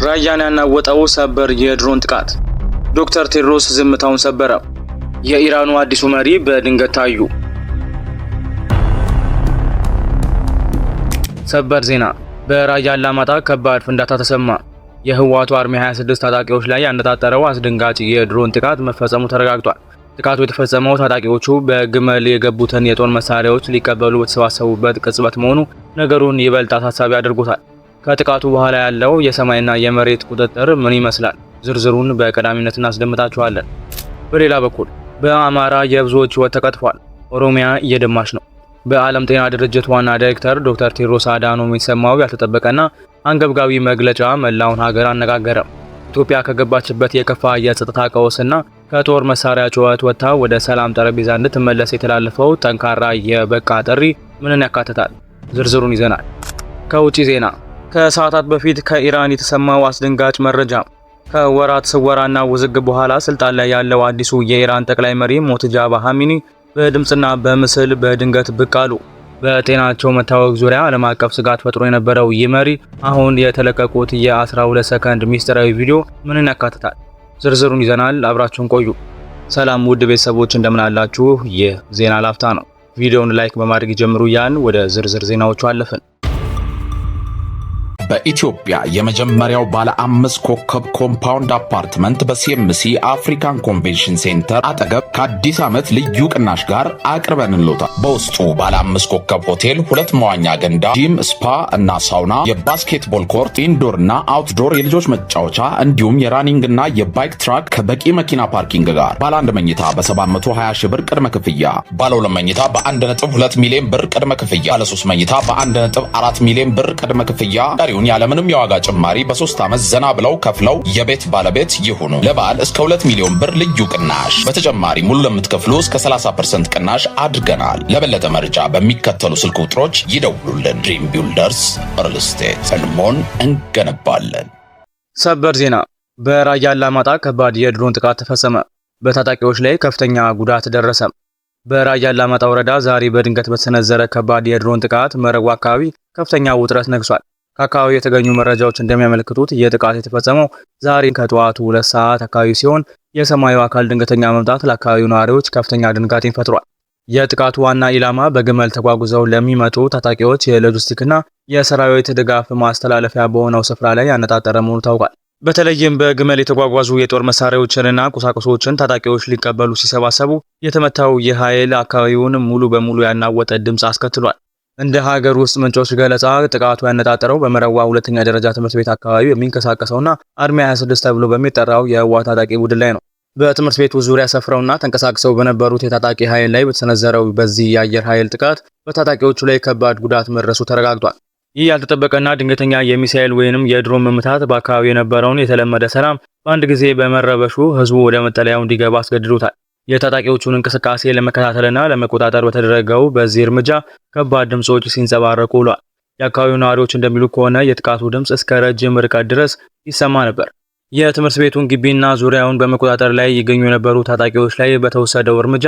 ራያን ያናወጠው ሰበር የድሮን ጥቃት። ዶክተር ቴድሮስ ዝምታውን ሰበረ። የኢራኑ አዲሱ መሪ በድንገት ታዩ። ሰበር ዜና። በራያ አላማጣ ከባድ ፍንዳታ ተሰማ። የህወሓቱ አርሚ 26 ታጣቂዎች ላይ ያነጣጠረው አስደንጋጭ የድሮን ጥቃት መፈጸሙ ተረጋግጧል። ጥቃቱ የተፈጸመው ታጣቂዎቹ በግመል የገቡትን የጦር መሳሪያዎች ሊቀበሉ በተሰባሰቡበት ቅጽበት መሆኑ ነገሩን ይበልጥ አሳሳቢ አድርጎታል። ከጥቃቱ በኋላ ያለው የሰማይና የመሬት ቁጥጥር ምን ይመስላል? ዝርዝሩን በቀዳሚነት እናስደምጣችኋለን። በሌላ በኩል በአማራ የብዙዎች ህይወት ተቀጥፏል። ኦሮሚያ እየደማች ነው። በዓለም ጤና ድርጅት ዋና ዳይሬክተር ዶክተር ቴድሮስ አዳኖም የተሰማው ያልተጠበቀና አንገብጋቢ መግለጫ መላውን ሀገር አነጋገረ። ኢትዮጵያ ከገባችበት የከፋ የጸጥታ ቀውስና ከጦር መሳሪያ ጩኸት ወጥታ ወደ ሰላም ጠረጴዛ እንድትመለስ የተላለፈው ጠንካራ የበቃ ጥሪ ምንን ያካትታል? ዝርዝሩን ይዘናል። ከውጪ ዜና ከሰዓታት በፊት ከኢራን የተሰማው አስደንጋጭ መረጃ። ከወራት ስወራና ውዝግብ በኋላ ስልጣን ላይ ያለው አዲሱ የኢራን ጠቅላይ መሪ ሞተጃባ ኻሜኒ በድምጽና በምስል በድንገት ብቅ አሉ። በጤናቸው መታወቅ ዙሪያ ዓለም አቀፍ ስጋት ፈጥሮ የነበረው ይህ መሪ አሁን የተለቀቁት የ12 ሰከንድ ሚስጥራዊ ቪዲዮ ምንን ያካትታል? ዝርዝሩን ይዘናል። አብራችሁን ቆዩ። ሰላም ውድ ቤተሰቦች እንደምን አላችሁ? ይህ ዜና ላፍታ ነው። ቪዲዮውን ላይክ በማድረግ ይጀምሩ። ያን ወደ ዝርዝር ዜናዎቹ አለፍን። በኢትዮጵያ የመጀመሪያው ባለ 5 ኮከብ ኮምፓውንድ አፓርትመንት በሲኤምሲ አፍሪካን ኮንቬንሽን ሴንተር አጠገብ ከአዲስ ዓመት ልዩ ቅናሽ ጋር አቅርበንልዎታል። በውስጡ ባለ 5 ኮከብ ሆቴል፣ 2 መዋኛ ገንዳ፣ ጂም፣ ስፓ እና ሳውና፣ የባስኬትቦል ኮርት፣ ኢንዶር እና አውትዶር የልጆች መጫወቻ እንዲሁም የራኒንግ እና የባይክ ትራክ ከበቂ መኪና ፓርኪንግ ጋር። ባለ 1 መኝታ በ720 ሺህ ብር ቅድመ ክፍያ፣ ባለ 2 መኝታ በ1.2 ሚሊዮን ብር ቅድመ ክፍያ፣ ባለ 3 መኝታ በ1.4 ሚሊዮን ብር ቅድመ ክፍያ ያለምንም የዋጋ ጭማሪ በ3 ዓመት ዘና ብለው ከፍለው የቤት ባለቤት ይሁኑ። ለበዓል እስከ 2 ሚሊዮን ብር ልዩ ቅናሽ። በተጨማሪ ሙሉ ለምትከፍሉ እስከ 30% ቅናሽ አድርገናል። ለበለጠ መረጃ በሚከተሉ ስልክ ቁጥሮች ይደውሉልን። ድሪም ቢልደርስ ሪል ስቴት ህልሞን እንገነባለን። ሰበር ዜና። በራያ አላማጣ ከባድ የድሮን ጥቃት ተፈጸመ። በታጣቂዎች ላይ ከፍተኛ ጉዳት ደረሰ። በራያ አላማጣ ወረዳ ዛሬ በድንገት በተሰነዘረ ከባድ የድሮን ጥቃት መረዋ አካባቢ ከፍተኛ ውጥረት ነግሷል። ከአካባቢው የተገኙ መረጃዎች እንደሚያመለክቱት የጥቃት የተፈጸመው ዛሬ ከጠዋቱ 2 ሰዓት አካባቢ ሲሆን የሰማዩ አካል ድንገተኛ መምጣት ለአካባቢው ነዋሪዎች ከፍተኛ ድንጋጤን ፈጥሯል። የጥቃቱ ዋና ኢላማ በግመል ተጓጉዘው ለሚመጡ ታጣቂዎች የሎጂስቲክና የሰራዊት ድጋፍ ማስተላለፊያ በሆነው ስፍራ ላይ ያነጣጠረ መሆኑ ታውቋል። በተለይም በግመል የተጓጓዙ የጦር መሳሪያዎችንና ቁሳቁሶችን ታጣቂዎች ሊቀበሉ ሲሰባሰቡ የተመታው የኃይል አካባቢውን ሙሉ በሙሉ ያናወጠ ድምፅ አስከትሏል። እንደ ሀገር ውስጥ ምንጮች ገለጻ ጥቃቱ ያነጣጠረው በመረዋ ሁለተኛ ደረጃ ትምህርት ቤት አካባቢ የሚንቀሳቀሰውና አርሚ 26 ተብሎ በሚጠራው የህወሓት ታጣቂ ቡድን ላይ ነው። በትምህርት ቤቱ ዙሪያ ሰፍረውና ተንቀሳቅሰው በነበሩት የታጣቂ ኃይል ላይ በተሰነዘረው በዚህ የአየር ኃይል ጥቃት በታጣቂዎቹ ላይ ከባድ ጉዳት መድረሱ ተረጋግጧል። ይህ ያልተጠበቀና ድንገተኛ የሚሳኤል ወይንም የድሮን መምታት በአካባቢው የነበረውን የተለመደ ሰላም በአንድ ጊዜ በመረበሹ ህዝቡ ወደ መጠለያው እንዲገባ አስገድዶታል። የታጣቂዎቹን እንቅስቃሴ ለመከታተልና ለመቆጣጠር በተደረገው በዚህ እርምጃ ከባድ ድምጾች ሲንጸባረቁ ውሏል። የአካባቢው ነዋሪዎች እንደሚሉ ከሆነ የጥቃቱ ድምጽ እስከ ረጅም ርቀት ድረስ ይሰማ ነበር። የትምህርት ቤቱን ግቢና ዙሪያውን በመቆጣጠር ላይ ይገኙ የነበሩ ታጣቂዎች ላይ በተወሰደው እርምጃ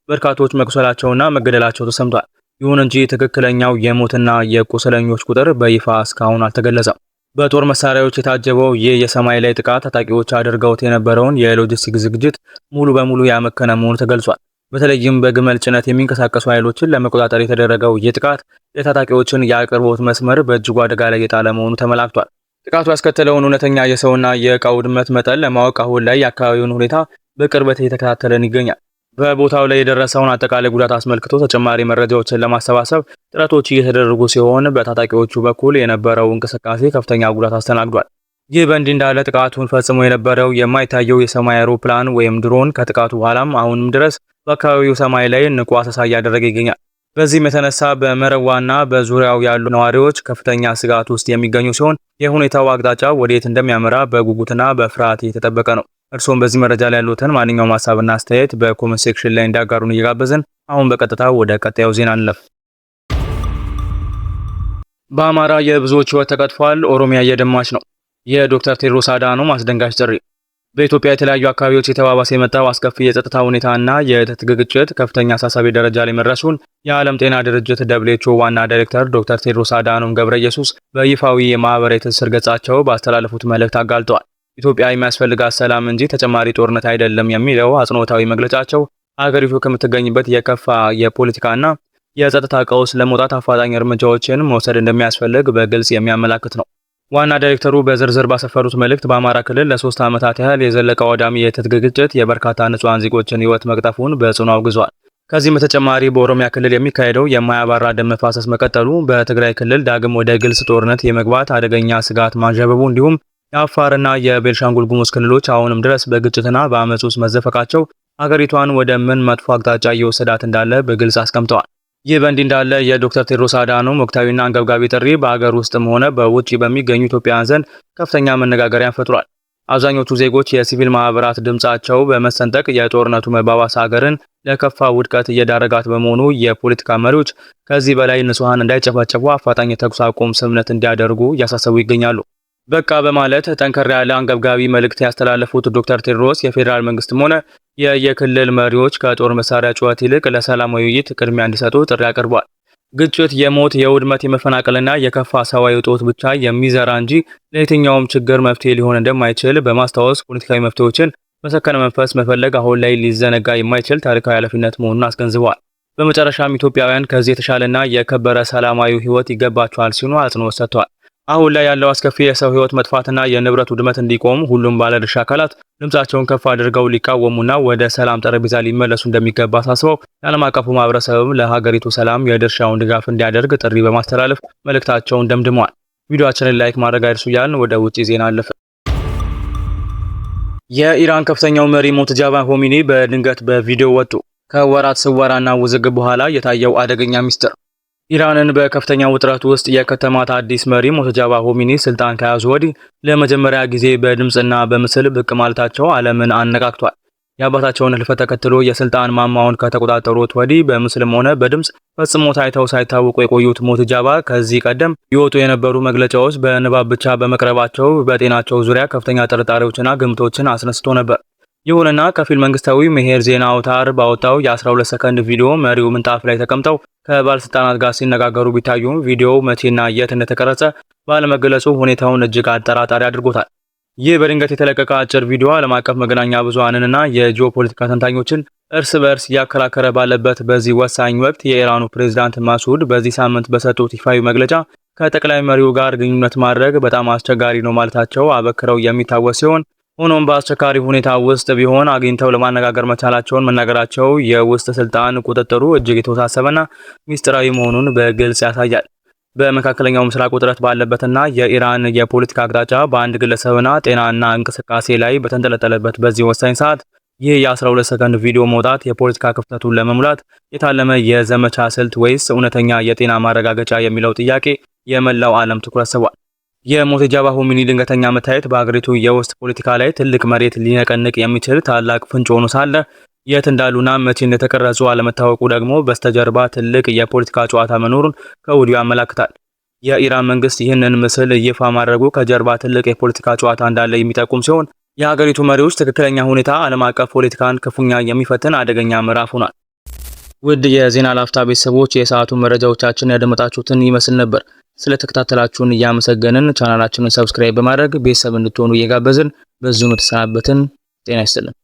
በርካቶች መቁሰላቸውና መገደላቸው ተሰምቷል። ይሁን እንጂ ትክክለኛው የሞትና የቁስለኞች ቁጥር በይፋ እስካሁን አልተገለጸም። በጦር መሳሪያዎች የታጀበው ይህ የሰማይ ላይ ጥቃት ታጣቂዎች አድርገውት የነበረውን የሎጂስቲክ ዝግጅት ሙሉ በሙሉ ያመከነ መሆኑ ተገልጿል። በተለይም በግመል ጭነት የሚንቀሳቀሱ ኃይሎችን ለመቆጣጠር የተደረገው ይህ ጥቃት የታጣቂዎችን የአቅርቦት መስመር በእጅጉ አደጋ ላይ የጣለ መሆኑ ተመላክቷል። ጥቃቱ ያስከተለውን እውነተኛ የሰውና የዕቃ ውድመት መጠን ለማወቅ አሁን ላይ የአካባቢውን ሁኔታ በቅርበት እየተከታተለን ይገኛል። በቦታው ላይ የደረሰውን አጠቃላይ ጉዳት አስመልክቶ ተጨማሪ መረጃዎችን ለማሰባሰብ ጥረቶች እየተደረጉ ሲሆን በታጣቂዎቹ በኩል የነበረው እንቅስቃሴ ከፍተኛ ጉዳት አስተናግዷል። ይህ በእንዲህ እንዳለ ጥቃቱን ፈጽሞ የነበረው የማይታየው የሰማይ አውሮፕላን ወይም ድሮን ከጥቃቱ በኋላም አሁንም ድረስ በአካባቢው ሰማይ ላይ ንቁ አሰሳ እያደረገ ይገኛል። በዚህም የተነሳ በመረዋና በዙሪያው ያሉ ነዋሪዎች ከፍተኛ ስጋት ውስጥ የሚገኙ ሲሆን የሁኔታው አቅጣጫ ወዴት እንደሚያመራ በጉጉትና በፍርሃት እየተጠበቀ ነው። እርሶም በዚህ መረጃ ላይ ያሉትን ማንኛውም ሀሳብና አስተያየት በኮሜንት ሴክሽን ላይ እንዲያጋሩን እየጋበዝን አሁን በቀጥታ ወደ ቀጣዩ ዜና እንለፍ። በአማራ የብዙዎች ህይወት ተቀጥፏል። ኦሮሚያ እየደማች ነው። የዶክተር ቴድሮስ አዳኖም አስደንጋጭ ጥሪ። በኢትዮጵያ የተለያዩ አካባቢዎች የተባባሰ የመጣው አስከፊ የጸጥታ ሁኔታና የትጥቅ ግጭት ከፍተኛ አሳሳቢ ደረጃ ላይ መድረሱን የዓለም ጤና ድርጅት WHO ዋና ዳይሬክተር ዶክተር ቴድሮስ አድሃኖም ገብረኢየሱስ በይፋዊ የማህበራዊ ትስስር ገጻቸው ባስተላለፉት መልእክት አጋልጠዋል። ኢትዮጵያ የሚያስፈልጋት ሰላም እንጂ ተጨማሪ ጦርነት አይደለም የሚለው አጽንኦታዊ መግለጫቸው አገሪቱ ከምትገኝበት የከፋ የፖለቲካና የጸጥታ ቀውስ ለመውጣት አፋጣኝ እርምጃዎችን መውሰድ እንደሚያስፈልግ በግልጽ የሚያመላክት ነው። ዋና ዳይሬክተሩ በዝርዝር ባሰፈሩት መልእክት በአማራ ክልል ለ3 ዓመታት ያህል የዘለቀው አውዳሚ የትጥቅ ግጭት የበርካታ ንጹሃን ዜጎችን ሕይወት መቅጠፉን በጽኑ አውግዟል። ከዚህም በተጨማሪ በኦሮሚያ ክልል የሚካሄደው የማያባራ ደም መፋሰስ መቀጠሉ፣ በትግራይ ክልል ዳግም ወደ ግልጽ ጦርነት የመግባት አደገኛ ስጋት ማንዣበቡ እንዲሁም የአፋርና የቤልሻንጉል ጉሙዝ ክልሎች አሁንም ድረስ በግጭትና በአመፅ ውስጥ መዘፈቃቸው አገሪቷን ወደ ምን መጥፎ አቅጣጫ እየወሰዳት እንዳለ በግልጽ አስቀምጠዋል። ይህ በእንዲህ እንዳለ የዶክተር ቴድሮስ አድሃኖም ወቅታዊና አንገብጋቢ ጥሪ በአገር ውስጥም ሆነ በውጭ በሚገኙ ኢትዮጵያውያን ዘንድ ከፍተኛ መነጋገሪያን ፈጥሯል። አብዛኞቹ ዜጎች የሲቪል ማህበራት ድምጻቸው በመሰንጠቅ የጦርነቱ መባባስ ሀገርን ለከፋ ውድቀት እየዳረጋት በመሆኑ የፖለቲካ መሪዎች ከዚህ በላይ ንጹሃን እንዳይጨፈጨፉ አፋጣኝ የተኩስ አቁም ስምምነት እንዲያደርጉ እያሳሰቡ ይገኛሉ። በቃ በማለት ጠንከር ያለ አንገብጋቢ መልእክት ያስተላለፉት ዶክተር ቴድሮስ የፌዴራል መንግስትም ሆነ የክልል መሪዎች ከጦር መሳሪያ ጩኸት ይልቅ ለሰላማዊ ውይይት ቅድሚያ እንዲሰጡ ጥሪ አቅርቧል። ግጭት የሞት፣ የውድመት፣ የመፈናቀልና የከፋ ሰብአዊ እጦት ብቻ የሚዘራ እንጂ ለየትኛውም ችግር መፍትሄ ሊሆን እንደማይችል በማስታወስ ፖለቲካዊ መፍትሄዎችን በሰከነ መንፈስ መፈለግ አሁን ላይ ሊዘነጋ የማይችል ታሪካዊ ኃላፊነት መሆኑን አስገንዝበዋል። በመጨረሻም ኢትዮጵያውያን ከዚህ የተሻለና የከበረ ሰላማዊ ህይወት ይገባቸዋል ሲሉ አጽንኦት ሰጥተዋል። አሁን ላይ ያለው አስከፊ የሰው ህይወት መጥፋትና የንብረት ውድመት እንዲቆም ሁሉም ባለድርሻ አካላት ድምጻቸውን ከፍ አድርገው ሊቃወሙና ወደ ሰላም ጠረጴዛ ሊመለሱ እንደሚገባ አሳስበው የዓለም አቀፉ ማህበረሰብም ለሀገሪቱ ሰላም የድርሻውን ድጋፍ እንዲያደርግ ጥሪ በማስተላለፍ መልእክታቸውን ደምድመዋል። ቪዲዮአችንን ላይክ ማድረግ አይርሱ እያልን ወደ ውጪ ዜና አለፈ። የኢራን ከፍተኛው መሪ ሞተጃባ ሆሚኒ በድንገት በቪዲዮ ወጡ። ከወራት ስወራና ውዝግብ በኋላ የታየው አደገኛ ሚስጥር ኢራንን በከፍተኛ ውጥረት ውስጥ የከተማት አዲስ መሪ ሞተጃባ ሆሚኒ ስልጣን ከያዙ ወዲህ ለመጀመሪያ ጊዜ በድምጽና በምስል ብቅ ማለታቸው ዓለምን አነቃቅቷል። የአባታቸውን ህልፈት ተከትሎ የስልጣን ማማውን ከተቆጣጠሩት ወዲህ በምስልም ሆነ በድምጽ ፈጽሞ ታይተው ሳይታወቁ የቆዩት ሞተጃባ ከዚህ ቀደም ይወጡ የነበሩ መግለጫዎች በንባብ ብቻ በመቅረባቸው በጤናቸው ዙሪያ ከፍተኛ ጥርጣሬዎችና ግምቶችን አስነስቶ ነበር። ይሁንና ከፊል መንግስታዊ መሄር ዜና አውታር ባወጣው የ12 ሰከንድ ቪዲዮ መሪው ምንጣፍ ላይ ተቀምጠው ከባለስልጣናት ጋር ሲነጋገሩ ቢታዩም ቪዲዮው መቼና የት እንደተቀረጸ ባለመገለጹ ሁኔታውን እጅግ አጠራጣሪ አድርጎታል። ይህ በድንገት የተለቀቀ አጭር ቪዲዮ ዓለም አቀፍ መገናኛ ብዙሃንንና የጂኦፖለቲካ ተንታኞችን እርስ በርስ እያከራከረ ባለበት በዚህ ወሳኝ ወቅት የኢራኑ ፕሬዝዳንት ማሱድ በዚህ ሳምንት በሰጡት ይፋዊ መግለጫ ከጠቅላይ መሪው ጋር ግንኙነት ማድረግ በጣም አስቸጋሪ ነው ማለታቸው አበክረው የሚታወስ ሲሆን ሆኖም በአስቸጋሪ ሁኔታ ውስጥ ቢሆን አግኝተው ለማነጋገር መቻላቸውን መናገራቸው የውስጥ ስልጣን ቁጥጥሩ እጅግ የተወሳሰበና ሚስጥራዊ መሆኑን በግልጽ ያሳያል። በመካከለኛው ምስራቅ ውጥረት ባለበትና የኢራን የፖለቲካ አቅጣጫ በአንድ ግለሰብና ጤናና እንቅስቃሴ ላይ በተንጠለጠለበት በዚህ ወሳኝ ሰዓት ይህ የ12 ሰከንድ ቪዲዮ መውጣት የፖለቲካ ክፍተቱን ለመሙላት የታለመ የዘመቻ ስልት ወይስ እውነተኛ የጤና ማረጋገጫ የሚለው ጥያቄ የመላው ዓለም ትኩረት ስቧል። የሞተጃባ ሆሚኒ ድንገተኛ መታየት በአገሪቱ የውስጥ ፖለቲካ ላይ ትልቅ መሬት ሊነቀንቅ የሚችል ታላቅ ፍንጭ ሆኖ ሳለ የት እንዳሉና መቼ እንደተቀረጹ አለመታወቁ ደግሞ በስተጀርባ ትልቅ የፖለቲካ ጨዋታ መኖሩን ከወዲሁ ያመለክታል። የኢራን መንግስት ይህንን ምስል ይፋ ማድረጉ ከጀርባ ትልቅ የፖለቲካ ጨዋታ እንዳለ የሚጠቁም ሲሆን የሀገሪቱ መሪዎች ትክክለኛ ሁኔታ ዓለም አቀፍ ፖለቲካን ክፉኛ የሚፈትን አደገኛ ምዕራፍ ሆኗል። ውድ የዜና ላፍታ ቤተሰቦች የሰዓቱ መረጃዎቻችን ያደመጣችሁትን ይመስል ነበር። ስለተከታተላችሁን እያመሰገንን ቻናላችንን ሰብስክራይብ በማድረግ ቤተሰብ እንድትሆኑ እየጋበዝን በዚሁ ተሰናበትን። ጤና ይስጥልን።